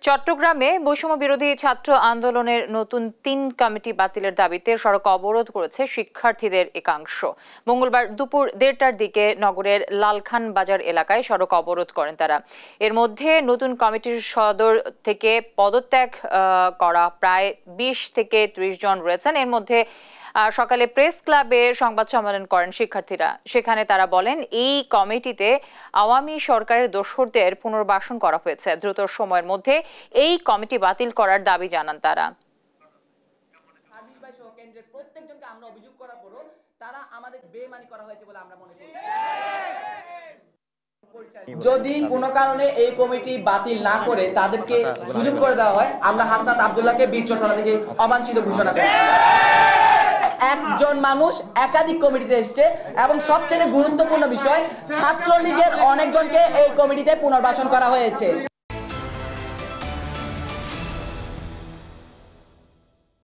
চট্টগ্রামে বৈষম্য বিরোধী ছাত্র আন্দোলনের নতুন ৩ কমিটি বাতিলের দাবিতে সড়ক অবরোধ করেছে শিক্ষার্থীদের একাংশ। মঙ্গলবার দুপুর ১:৩০টার দিকে নগরের লালখান বাজার এলাকায় সড়ক অবরোধ করেন তারা। এর মধ্যে নতুন কমিটির সদর থেকে পদত্যাগ করা প্রায় ২০ থেকে ৩০ জন রয়েছেন। এর মধ্যে সকালে প্রেস ক্লাবে সংবাদ সম্মেলন করেন শিক্ষার্থীরা। সেখানে তারা বলেন, এই কমিটিতে আওয়ামী সরকারের দোসরদের পুনর্বাসন করা হয়েছে। দ্রুত সময়ের মধ্যে এই কমিটি বাতিল করার দাবি জানান তারা। প্রত্যেকজনকে আমরা অভিযোগ করার পরও তারা আমাদের বেইমানি করা হয়েছে বলে আমরা মনে করি। যদি কোনো কারণে এই কমিটি বাতিল না করে তাদেরকে সুযোগ করে দেওয়া হয়, আমরা হাসনাত আব্দুল্লাহকে বীর চট্টলা থেকে অবাঞ্ছিত ঘোষণা করি। একজন মানুষ একাধিক কমিটিতে এসেছে এবং সবচেয়ে গুরুত্বপূর্ণ বিষয়, ছাত্রলীগের অনেকজনকে এই কমিটিতে পুনর্বাসন করা হয়েছে।